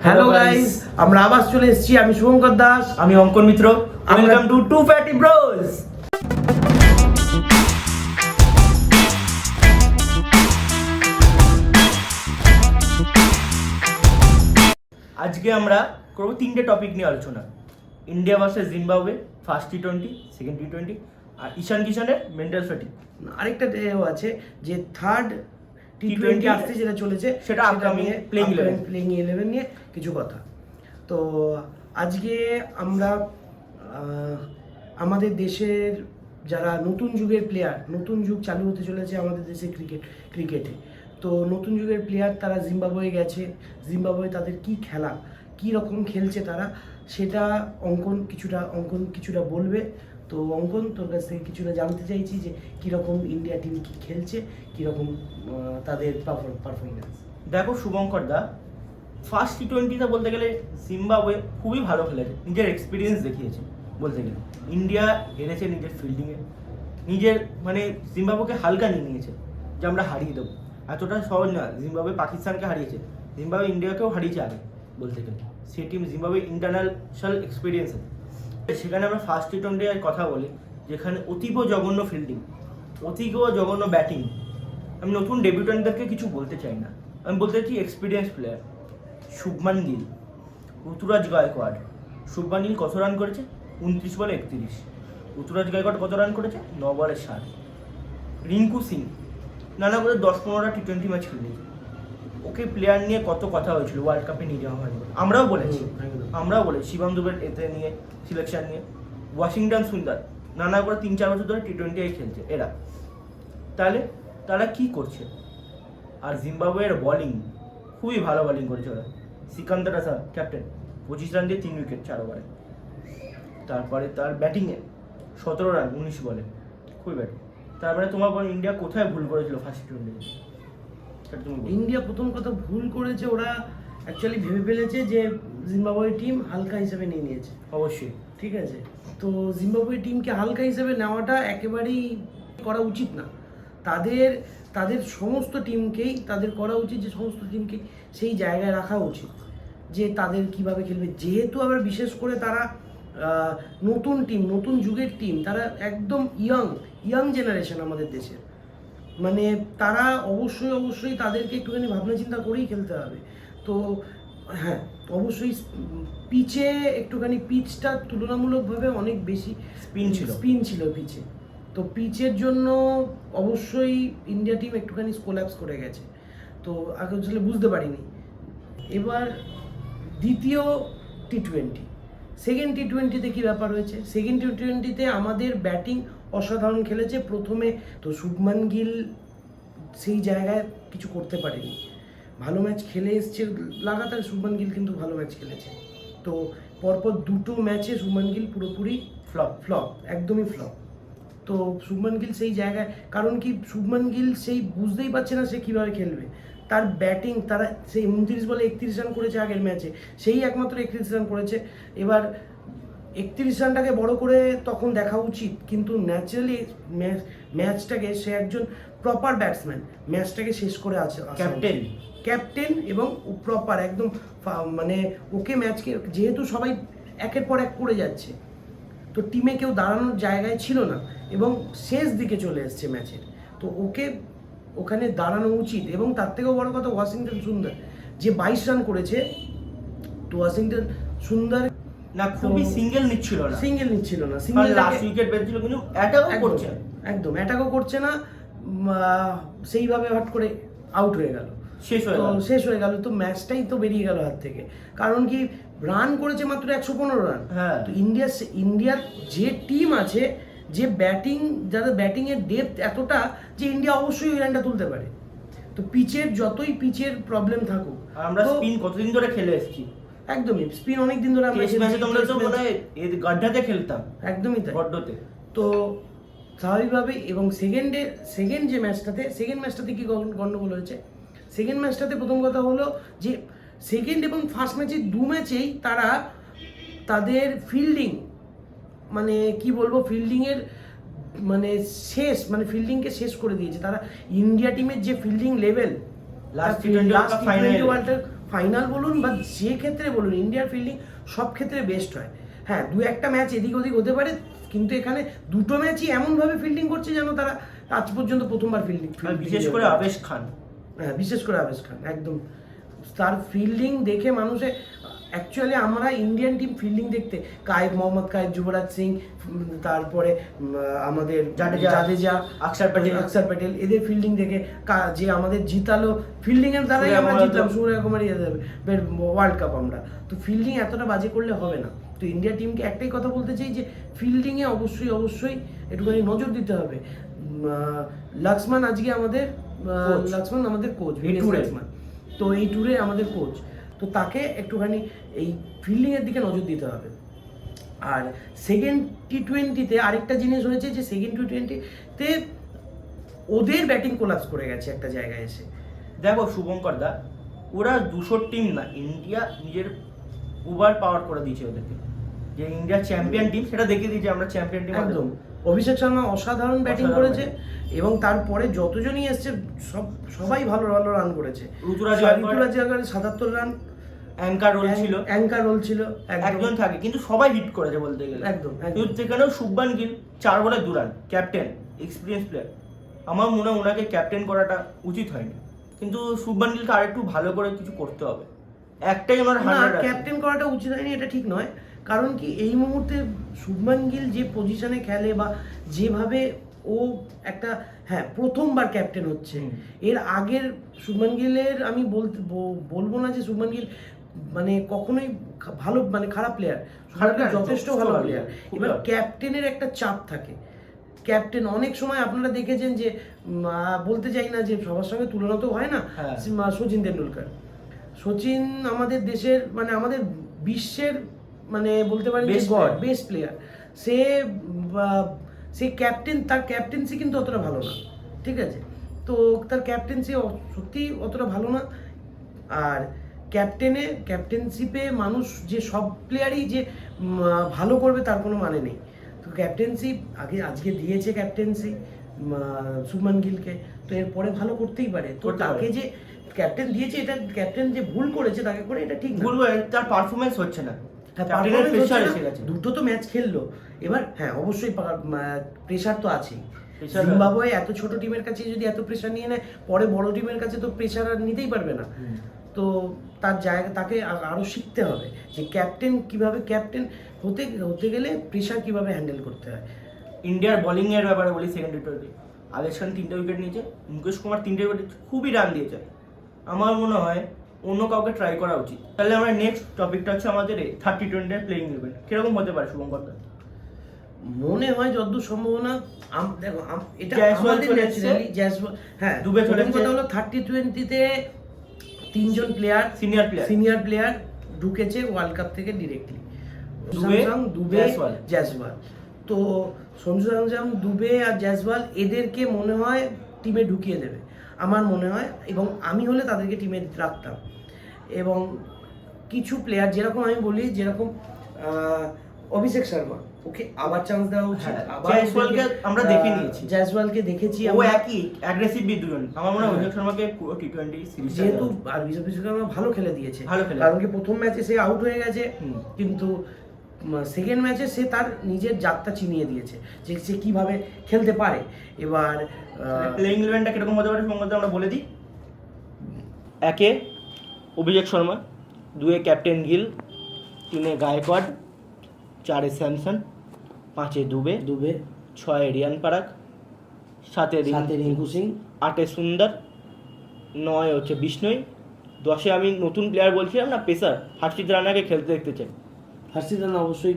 Hello guys, আমরা আবার চলে এসেছি। আমি শুভঙ্কর দাস, আমি Ankan Mitra. Welcome to to fatty Bros. আজকে আমরা করবো তিনটে টপিক নিয়ে আলোচনা। India versus Zimbabwe, first T20, second T20, আর ঈশান কিষানের মেন্টাল ফ্যাটিক। আরেকটা আছে যে থার্ড টি20 আসতে যেটা চলেছে সেটা আপকামিং প্লেইং 11 নিয়ে কিছু কথা। তো আজকে আমরা আমাদের দেশের যারা নতুন যুগের প্লেয়ার, নতুন যুগ চালু হতে চলেছে আমাদের দেশে ক্রিকেটে। তো নতুন যুগের প্লেয়ার তারা জিম্বাবুয়ে গেছে। জিম্বাবুয়ে তাদের কি খেলা, কি রকম খেলছে তারা, সেটা অঙ্কন কিছুটা বলবে। তো অঙ্কন, তোর কাছ থেকে কিছুটা জানতে চাইছি যে কীরকম ইন্ডিয়া টিম কি খেলছে, কীরকম তাদের পারফরমেন্স। দেখো শুভঙ্কর দা, ফার্স্ট টি20তে বলতে গেলে জিম্বাবুয়ে খুবই ভালো খেলেছে, নিজের এক্সপিরিয়েন্স দেখিয়েছে বলতে গেলে। ইন্ডিয়া হেরেছে নিজের ফিল্ডিংয়ে, নিজের জিম্বাবুয়েকে হালকা নিয়ে নিয়েছে যে আমরা হারিয়ে দেবো। এতটা সহজ না। জিম্বাবুয়ে পাকিস্তানকে হারিয়েছে, জিম্বাবুয়ে ইন্ডিয়াকেও হারিয়েছে আগে বলতে গেলে। সেই টিম জিম্বাবুয়ে ইন্টারন্যাশনাল এক্সপিরিয়েন্স আছে। সেখানে আমরা ফার্স্ট টি20 কথা বলি, যেখানে অতীব জঘন্য ফিল্ডিং, অতীব জঘন্য ব্যাটিং। আমি নতুন ডেবিউটেন্টদেরকে কিছু বলতে চাই না, আমি বলতে চাই এক্সপিরিয়েন্স প্লেয়ার। শুভমান গিল, ঋতুরাজ গায়কোয়াড়। শুভমান গিল কত রান করেছে? 29 বলে 31। ঋতুরাজ গায়কোয়াড় কত রান করেছে? 9 বলে 7। রিঙ্কু সিং নানা করে 10-15টা টি20 ম্যাচ খেলেছে। ওকে প্লেয়ার নিয়ে কত কথা হয়েছিল ওয়ার্ল্ড কাপে নিয়ে যাওয়া হয়নি, আমরাও বলেছি শিবম দুবের এতে নিয়ে, সিলেকশন নিয়ে। ওয়াশিংটন সুন্দর নানা করে 3-4 বছর ধরে টি20 খেলছে এরা। তাহলে তারা কি করছে? আর জিম্বাবুয়ের বলিং খুবই ভালো বলিং করেছে ওরা। সিকান্দার রাসা ক্যাপ্টেন, 25 রান দিয়ে 3 উইকেট 4 ওভারে। তারপরে তার ব্যাটিংয়ে 17 রান 19 বলে, খুবই ব্যাটিং। তারপরে তোমার বল ইন্ডিয়া কোথায় ভুল করেছিল ফার্স্ট টি20? ইন্ডিয়া প্রথম কথা ভুল করেছে, ওরা অ্যাকচুয়ালি ভেবে ফেলেছে যে জিম্বাবুয়ে টিম হালকা হিসেবে নিয়ে নিয়েছে। অবশ্যই ঠিক আছে, তো জিম্বাবুয়ে টিমকে হালকা হিসেবে নেওয়াটা একেবারেই করা উচিত না। তাদের সমস্ত টিমকেই তাদের করা উচিত যে সমস্ত টিমকে সেই জায়গায় রাখা উচিত যে তাদের কিভাবে খেলবে। যেহেতু আবার বিশেষ করে তারা নতুন টিম, নতুন যুগের টিম, তারা একদম ইয়াং জেনারেশন আমাদের দেশের, তারা অবশ্যই তাদেরকে একটুখানি ভাবনা চিন্তা করেই খেলতে হবে। তো হ্যাঁ, অবশ্যই পিচে একটুখানি পিচটা তুলনামূলকভাবে অনেক বেশি স্পিন ছিল পিচে। তো পিচের জন্য অবশ্যই ইন্ডিয়া টিম একটুখানি কোল্যাপস করে গেছে। তো আগে আসলে বুঝতে পারিনি। এবার দ্বিতীয় টি20, সেকেন্ড টি20তে কী ব্যাপার হয়েছে? সেকেন্ড টি20তে আমাদের ব্যাটিং অসাধারণ খেলেছে প্রথমে। তো শুভমান গিল সেই জায়গায় কিছু করতে পারেনি, ভালো ম্যাচ খেলে এসছে লাগাতার। শুভমান গিল কিন্তু ভালো ম্যাচ খেলেছে। তো পরপর দুটো ম্যাচে শুভমান গিল পুরোপুরি ফ্লপ, একদমই ফ্লপ। তো শুভমান গিল সেই জায়গায়, কারণ কি শুভমান গিল সেই বুঝতেই পারছে না সে কীভাবে খেলবে। তার ব্যাটিং, তারা সেই 29 বলে 31 রান করেছে আগের ম্যাচে, সেই একমাত্র 31 রান করেছে। এবার 31 রানটাকে বড় করে তখন দেখা উচিত, কিন্তু ন্যাচারালি ম্যাচটাকে সে একজন প্রপার ব্যাটসম্যান, ম্যাচটাকে শেষ করে আছে ক্যাপ্টেন এবং প্রপার একদম ওকে ম্যাচকে, যেহেতু সবাই একের পর এক পড়ে যাচ্ছে, তো টিমে কেউ দাঁড়ানোর জায়গায় ছিল না এবং শেষ দিকে চলে এসছে ম্যাচের, তো ওকে ওখানে দাঁড়ানো উচিত। এবং তার থেকেও বড় কথা ওয়াশিংটন সুন্দর যে 22 রান করেছে, তো ওয়াশিংটন সুন্দর না খুবই সিঙ্গেল নিচ্ছিল না, লাস্ট উইকেট পেয়েছিল কিন্তু অ্যাটাকও করছে না, সেইভাবে হট করে আউট হয়ে গেল, শেষ হয়ে গেল। তো ম্যাচটাই তো বেরিয়ে গেল হাত থেকে। কারণ কি, রান করেছে মাত্র 115 রান। তো ইন্ডিয়ার যে টিম আছে, যে যাদের ব্যাটিংয়ের ডেপথ এতটা যে ইন্ডিয়া অবশ্যই ওই রানটা তুলতে পারে। তো যতই পিচের প্রবলেম থাকুক, আমরা স্পিন কতদিন ধরে খেলে এসেছি, একদমই স্পিন অনেক দিন ধরে আমরা গাড্ডাতে খেলতাম, একদমই তাই, গড্ডাতে। তো স্বাভাবিকভাবে, এবং সেকেন্ড ম্যাচটাতে কি গন্ডগোল হয়েছে? সেকেন্ড ম্যাচটাতে প্রথম কথা হলো যে সেকেন্ড এবং ফার্স্ট ম্যাচে দু ম্যাচেই তারা তাদের ফিল্ডিং, কি বলবো, ফিল্ডিংয়ের ফিল্ডিংকে শেষ করে দিয়েছে তারা। ইন্ডিয়া টিমের যে fielding level, last T20 world final বলুন বা যে ক্ষেত্রে বলুন, ইন্ডিয়ার ফিল্ডিং সব ক্ষেত্রে বেস্ট হয়। হ্যাঁ, 2-1টা ম্যাচ এদিক ওদিক হতে পারে, কিন্তু এখানে দুটো ম্যাচই এমনভাবে ফিল্ডিং করছে যেন তারা আজ পর্যন্ত প্রথমবার ফিল্ডিং, বিশেষ করে আবেশ খান। হ্যাঁ, বিশেষ করে আবেশ খান একদম, তার ফিল্ডিং দেখে মানুষে অ্যাকচুয়ালি আমরা ইন্ডিয়ান টিম ফিল্ডিং দেখতে মোহাম্মদ কায়েব, যুবরাজ সিং, তারপরে আমাদের জাদেজা, অক্ষর প্যাটেল এদের ফিল্ডিং দেখে যে আমাদের জিতালো, ফিল্ডিং এর দ্বারাই আমরা জিতলাম সূর্যকুমারী ওয়ার্ল্ড কাপ। আমরা তো ফিল্ডিং এতটা বাজে করলে হবে না। তো ইন্ডিয়া টিমকে একটাই কথা বলতে চাই যে ফিল্ডিংয়ে অবশ্যই একটুখানি নজর দিতে হবে। লক্ষ্মণ আজকে আমাদের কোচ, লক্ষ্মণ তো এই ট্যুরে আমাদের কোচ, তো তাকে একটুখানি এই ফিল্ডিংয়ের দিকে নজর দিতে হবে। আর সেকেন্ড টি-20তে আরেকটা জিনিস হয়েছে যে সেকেন্ড টি-20তে ওদের ব্যাটিং কোলাপস করে গেছে একটা জায়গায় এসে। দেখো শুভঙ্কর দা, ওরা 200 টিম না, ইন্ডিয়া নিজের ওভার পাওয়ার করে দিয়েছে ওদেরকে, যে ইন্ডিয়া চ্যাম্পিয়ন টিম সেটা দেখিয়ে দিয়েছে আমরা চ্যাম্পিয়ন টিম একদম। অভিষেক শর্মা অসাধারণ ব্যাটিং করেছে এবং তারপরে যতজনই এসছে সবাই ভালো রান করেছে। ঋতুরাজ গায়কোয়াড় 77 রান, অ্যাঙ্কার রোল ছিল একজন থাকে, কিন্তু সবাই হিট করেছে বলতে গেলে একদম। সেখানেও শুভমান গিল 4 বলে 2 রান, ক্যাপ্টেন, এক্সপিরিয়েন্স প্লেয়ার। আমার মনে হয় ওনাকে ক্যাপ্টেন করাটা উচিত হয়নি, কিন্তু শুভমান গিলকে আরেকটু ভালো করে কিছু করতে হবে। একটাই আমার ক্যাপ্টেন করাটা উচিত হয়নি এটা ঠিক নয়, কারণ কি এই মুহূর্তে শুভমান গিল যে পজিশনে খেলে বা যেভাবে ও একটা, হ্যাঁ প্রথমবার ক্যাপ্টেন হচ্ছে, এর আগের শুভমান গিলের আমি বলবো না যে শুভমান গিল মানে কখনোই ভালো মানে খারাপ প্লেয়ার, যথেষ্ট ভালো প্লেয়ার। এবার ক্যাপ্টেনের একটা চাপ থাকে, ক্যাপ্টেন অনেক সময় আপনারা দেখেছেন যে বলতে চাই না যে সবার সঙ্গে তুলনা তো হয় না, সচিন তেন্ডুলকার, সচিন আমাদের দেশের মানে আমাদের বিশ্বের মানে বলতে পারেন যে গড, বেস্ট প্লেয়ার। সে ক্যাপ্টেন, তার ক্যাপ্টেন্সি কিন্তু অতটা ভালো না, ঠিক আছে? তো তার ক্যাপ্টেন্সি সত্যি অতটা ভালো না। আর ক্যাপ্টেনশিপে মানুষ যে সব প্লেয়ারই যে ভালো করবে তার কোনো মানে নেই। তো ক্যাপ্টেন্সি আজকে দিয়েছে ক্যাপ্টেন্সি শুভমান গিলকে, তো এরপরে ভালো করতেই পারে। তো তাকে যে ক্যাপ্টেন দিয়েছে, এটা ক্যাপ্টেন যে ভুল করেছে তাকে করে এটা ঠিক না, তার পারফরমেন্স হচ্ছে না। দুটো তো ম্যাচ খেললো, এবার হ্যাঁ অবশ্যই প্রেশার তো আছেই। জিম্বাবুয়ে এত ছোট টিমের কাছে যদি এত প্রেশার নিয়ে নেয়, পরে বড় টিমের কাছে তো প্রেশার আর নিতেই পারবে না। তো তার জায়গা তাকে আরো শিখতে হবে যে ক্যাপ্টেন কিভাবে, ক্যাপ্টেন হতে গেলে প্রেশার কিভাবে হ্যান্ডেল করতে হয়। ইন্ডিয়ার বোলিং এর ব্যাপারে বলি, সেকেন্ড টি-20 আবেশ খান 3টে উইকেট নিয়েছে, মুকেশ কুমার 3টে উইকেট, খুবই রান দিয়েছে। আমার মনে হয় অন্য কাউকে ট্রাই করা উচিত। তাহলে আমরা নেক্সট টপিকটা হচ্ছে আমাদের 30-20 প্লেইং ইলেভেন কিরকম হতে পারে শুভঙ্কর দা? মনে হয় যতদূর সম্ভাবনা, দেখো এটা আমাদের ন্যাচারালি হ্যাঁ দুবে চলে কথা হলো 30-20তে 3জন প্লেয়ার সিনিয়র প্লেয়ার ঢুকেছে ওয়ার্ল্ড কাপ থেকে ডিরেক্টলি, দুবে জয়সওয়াল। তো সঞ্জু স্যামসন, দুবে আর জয়সওয়াল এদেরকে মনে হয় টিমে ঢুকিয়ে দেবে আমার মনে হয়, এবং আমি হলে তাদেরকে টিমে রাখতাম। এবং কিছু প্লেয়ার যেরকম আমি বলি, যেরকম অভিষেক শর্মা, ওকে আবার চান্স দেওয়া উচিত। জয়সওয়ালকে আমরা দেখে নিয়েছি, জয়সওয়ালকে দেখেছি, ও একই অ্যাগ্রেসিভ দুজন। আমার মনে হয় অভিষেক শর্মাকে পুরো টি-20 সিরিজ যেহেতু আর অভিষেক শর্মা ভালো খেলে দিয়েছে, কারণ কি প্রথম ম্যাচে সে আউট হয়ে গেছে, কিন্তু সেকেন্ড ম্যাচে সে তার নিজের জাতটা চিনিয়ে দিয়েছে যে সে কিভাবে খেলতে পারে। এবার প্লেইং ইলেভেনটা কিরকম হতে পারে সম্বন্ধে আমরা বলে দিই। 1-এ অভিষেক শর্মা, 2-এ ক্যাপ্টেন গিল, 3-এ গায়কোয়াড়, 4-এ স্যামসন, 5-এ দুবে, 6-এ রিয়ান পারাগ, 7-এ রিঙ্কু সিং, 8-এ সুন্দর, 9-এ হচ্ছে বিষ্ণই, 10-এ আমি নতুন প্লেয়ার বলছিলাম না পেসার, হর্ষিত রানাকে খেলতে দেখতে চাই। হর্ষিত রানা অবশ্যই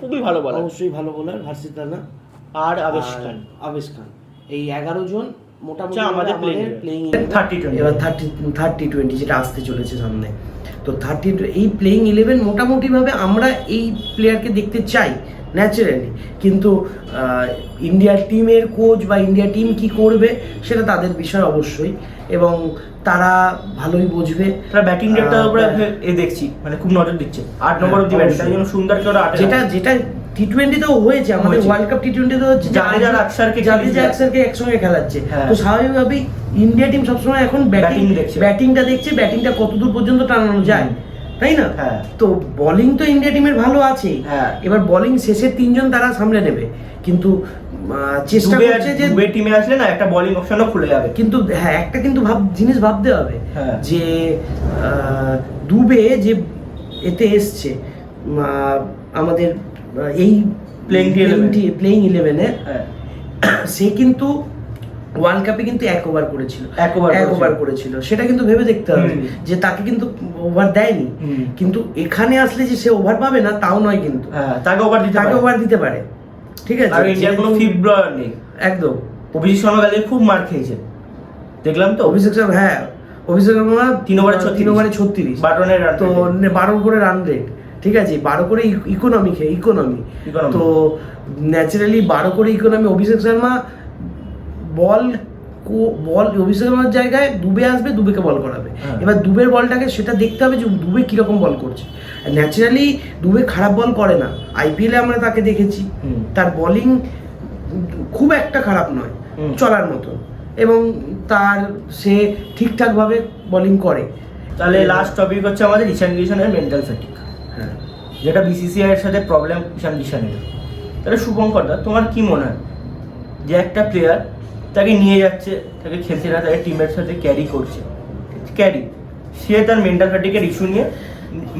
খুবই ভালো বলার, অবশ্যই ভালো বলার হর্ষিত রানা। আর আবেশ খান, এই 11 জন মোটামুটি আমাদের প্লেইং 30-20। এবার 30-20 যেটা আসতে চলেছে সামনে, তো এই প্লেইং 11 মোটামুটিভাবে আমরা এই প্লেয়ারকে দেখতে চাই ন্যাচারালি, কিন্তু ইন্ডিয়ার টিমের কোচ বা ইন্ডিয়া টিম কি করবে সেটা তাদের বিষয় অবশ্যই, এবং তারা ভালোই বুঝবে। তারা ব্যাটিং রেটটার উপরে দেখছি মানে খুব নজর দিচ্ছে, 8 নম্বর অবধি ব্যাটিং, তাই জন্য সুন্দরকে ওরা যেটা টি-20তেও হয়েছে আমাদের হয়েছে। ওয়ার্ল্ড কাপ টি-20 হচ্ছে জাদেজা আকসারকে জাদেজা আকসারকে একসঙ্গে খেলাচ্ছে। হ্যাঁ। তো স্বাভাবিকভাবেই ইন্ডিয়া টিম সবসময় এখন Batting দেখছে। ব্যাটিংটা দেখছে, ব্যাটিংটা কতদূর পর্যন্ত টানানো যায়, তাই না? হ্যাঁ। তো বোলিং তো ইন্ডিয়া টিমের ভালো আছেই, হ্যাঁ। এবার বোলিং শেষের 3 জন তারা সামলে নেবে, কিন্তু চেষ্টা করছে যে দুবে টিমে আসলে না একটা বোলিং অপশনও খুলে যাবে। কিন্তু হ্যাঁ একটা কিন্তু জিনিস ভাবতে হবে হ্যাঁ। যে দুবে যে এতে এসছে আমাদের এই Playing 11-এ হ্যাঁ। সে কিন্তু ওয়ার্ল্ড কাপে কিন্তু 1 ওভার করেছিল, এক ওভার করেছিল, সেটা কিন্তু ভেবে দেখতে হবে যে তাকে কিন্তু ওভার দেয়নি, কিন্তু এখানে আসলে যে সে ওভার পাবে না তাও নয়, কিন্তু হ্যাঁ, তাকে ওভার দিতে পারে। ঠিক আছে, আর ইন্ডিয়ার কোনো ফিফথ বোলার নেই একদম। অভিষেক শর্মা কালকে খুব মার খেয়েছে, দেখলাম তো। অভিষেক শর্মা, হ্যাঁ অভিষেক শর্মা 3 ওভারে 36 বাটনের রান, তো 12 করে রান রেট, ঠিক আছে, 12 করে ইকোনমি তো ন্যাচারালি 12 করে ইকোনমি। অভিষেক শর্মা বল অভিষেক শর্মার জায়গায় দুবে আসবে, দুবেকে বল করাবে। এবার দুবের বলটাকে সেটা দেখতে হবে যে দুবে কিরকম বল করছে। ন্যাচারালি দুবে খারাপ বল করে না, আইপিএলে আমরা তাকে দেখেছি, তার বোলিং খুব একটা খারাপ নয়, চলার মতো, এবং তার সে ঠিকঠাকভাবে বোলিং করে। তাহলে লাস্ট টপিক হচ্ছে আমাদের ঈশান কিশনের মেন্টাল ফ্যাটিক, হ্যাঁ, যেটা বিসিসিআই এর সাথে প্রবলেম ঈশান কিশনের। তাহলে শুভঙ্কর দা, তোমার কি মনে হয় যে একটা প্লেয়ার তাকে নিয়ে যাচ্ছে, তাকে খেলছে না, তাকে টিমের সাথে সে তার মেন্টাল ফ্যাটিকের ইস্যু নিয়ে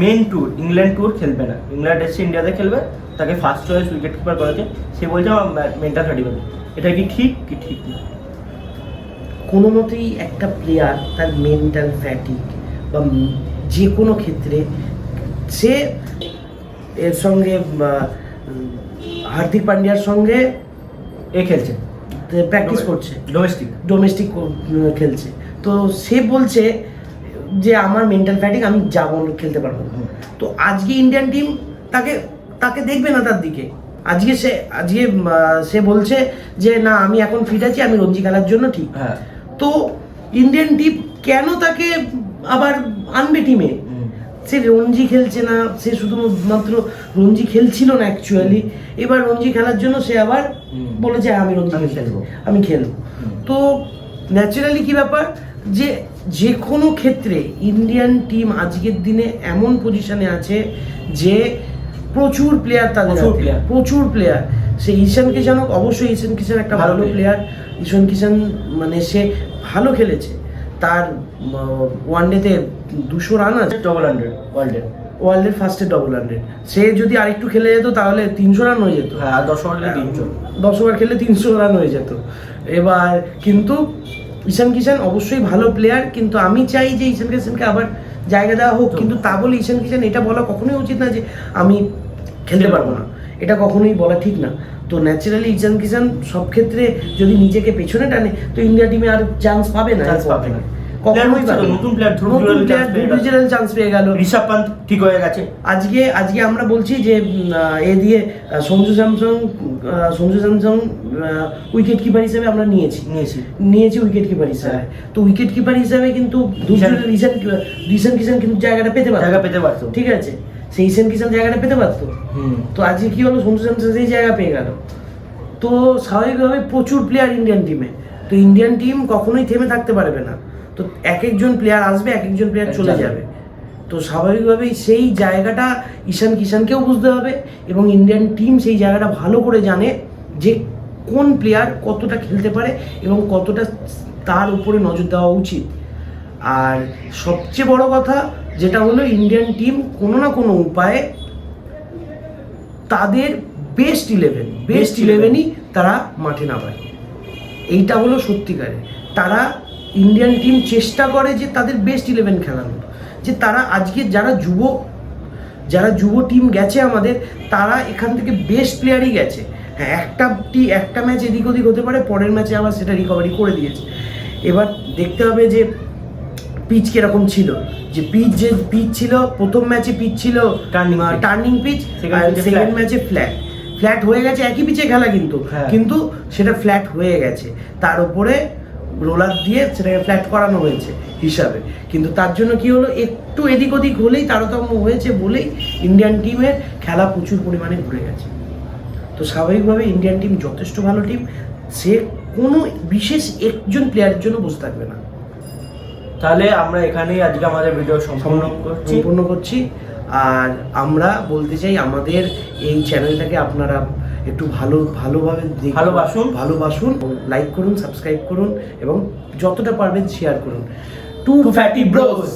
মেন ট্যুর ইংল্যান্ড ট্যুর খেলবে না, ইংল্যান্ড এসছে ইন্ডিয়াতে খেলবে, তাকে ফার্স্ট চয়েস উইকেট কিপার করেছে, সে বলছে আমার মেন্টাল ফ্যাটিক আছে। এটা কি ঠিক না? কোনো মতেই একটা প্লেয়ার তার মেন্টাল ফ্যাটিক বা যে কোনো ক্ষেত্রে সে এর সঙ্গে হার্দিক পান্ডিয়ার সঙ্গে খেলছে, প্র্যাকটিস করছে, ডোমেস্টিক খেলছে, তো সে বলছে যে আমার মেন্টাল ফ্যাটিক, আমি যাবো খেলতে পারবো না। তো আজকে ইন্ডিয়ান টিম তাকে দেখবে না তার দিকে। আজকে সে বলছে যে না আমি এখন ফিট আছি, আমি রঞ্জি খেলার জন্য ঠিক। হ্যাঁ। তো ইন্ডিয়ান টিম কেন তাকে আবার আনবে টিমে? সে রঞ্জি খেলছে না, সে শুধুমাত্র রঞ্জি খেলছিল না অ্যাকচুয়ালি, এবার রঞ্জি খেলার জন্য সে আবার বলেছে আমি রঞ্জি খেলবো, আমি খেলবো। তো ন্যাচারালি কি ব্যাপার যে কোনো ক্ষেত্রে ইন্ডিয়ান টিম আজকের দিনে এমন পজিশনে আছে যে প্রচুর প্লেয়ার, প্রচুর প্লেয়ার। সে ঈশান কিষান হোক, অবশ্যই ঈশান কিষান একটা ভালো প্লেয়ার। ঈশান কিষান মানে সে ভালো খেলেছে, তার ওয়ানডেতে 200 রান আছে, ওয়ার্ল্ডের ফার্স্টে ডবল 100। সে যদি আরেকটু খেলে যেত তাহলে 300 রান হয়ে যেত। হ্যাঁ, 10 ওভার খেললে 300 রান হয়ে যেত। এবার কিন্তু ঈশান কিষান অবশ্যই ভালো প্লেয়ার, কিন্তু আমি চাই যে ঈশান কিষানকে আবার জায়গা দেওয়া হোক, কিন্তু তা বলে ঈশান কিষান এটা বলা কখনোই উচিত না যে আমি খেলতে পারবো না, এটা কখনোই বলা ঠিক না। তো ন্যাচারালি ঈশান কিষান সব ক্ষেত্রে যদি নিজেকে পেছনে টানে তো ইন্ডিয়া টিমে আর চান্স পাবে না, কখনোই পাবে না। নতুন প্লেয়ার ধ্রুব চান্স পেয়ে গেল, ঋষভ পান্ত ঠিক হয়ে গেছে। আজকে আমরা বলছি যে এ দিয়ে সঞ্জু স্যামসং উইকেট কিপার হিসেবে আমরা নিয়েছি উইকেট কিপার হিসেবে। তো উইকেট কিপার হিসেবে কিন্তু ঈশান কিষান কিন্তু জায়গাটা পেতে পারতো, ঠিক আছে, সেই ঈশান কিষান জায়গাটা পেতে পারতো। তো আজকে কি হলো, সঞ্জু স্যামসন সেই জায়গা পেয়ে গেল। তো স্বাভাবিকভাবে প্রচুর প্লেয়ার ইন্ডিয়ান টিমে, তো ইন্ডিয়ান টিম কখনোই থেমে থাকতে পারবে না। তো একজন প্লেয়ার আসবে, একজন প্লেয়ার চলে যাবে। তো স্বাভাবিকভাবেই সেই জায়গাটা ঈশান কিষানকেও বুঝতে হবে, এবং ইন্ডিয়ান টিম সেই জায়গাটা ভালো করে জানে যে কোন প্লেয়ার কতটা খেলতে পারে এবং কতটা তার উপরে নজর দেওয়া উচিত। আর সবচেয়ে বড় কথা যেটা হলো, ইন্ডিয়ান টিম কোনো না কোনো উপায়ে তাদের বেস্ট ইলেভেনই তারা মাঠে নামায়। এইটা হলো সত্যিকারে, তারা ইন্ডিয়ান টিম চেষ্টা করে যে তাদের বেস্ট 11 খেলানোর, যে তারা আজকে যারা যুব টিম গেছে আমাদের, তারা এখান থেকে বেস্ট প্লেয়ারই গেছে। হ্যাঁ, একটা ম্যাচ এদিক ওদিক হতে পারে, পরের ম্যাচে আবার সেটা রিকভারি করে দিয়েছে। এবার দেখতে হবে যে পিচ কিরকম ছিল, যে পিচ ছিল প্রথম ম্যাচে পিচ ছিল টার্নিং পিচ, সেকেন্ড ম্যাচে ফ্ল্যাট হয়ে গেছে, একই পিচে খেলা কিন্তু সেটা ফ্ল্যাট হয়ে গেছে, তার উপরে রোলার দিয়ে সেটাকে ফ্ল্যাট করানো হয়েছে হিসাবে। কিন্তু তার জন্য কি হলো, একটু এদিক ওদিক হলেই তারতম্য হয়েছে বলেই ইন্ডিয়ান টিমের খেলা প্রচুর পরিমাণে ঘুরে গেছে। তো স্বাভাবিকভাবে ইন্ডিয়ান টিম যথেষ্ট ভালো টিম, সে কোনো বিশেষ একজন প্লেয়ারের জন্য বসে থাকবে না। তাহলে আমরা এখানেই আজকে আমাদের ভিডিও সম্পূর্ণ করছি। আর আমরা বলতে চাই আমাদের এই চ্যানেলটাকে আপনারা একটু ভালোভাবে ভালোবাসুন, লাইক করুন, সাবস্ক্রাইব করুন এবং যতটা পারবেন শেয়ার করুন। Two fatty bros.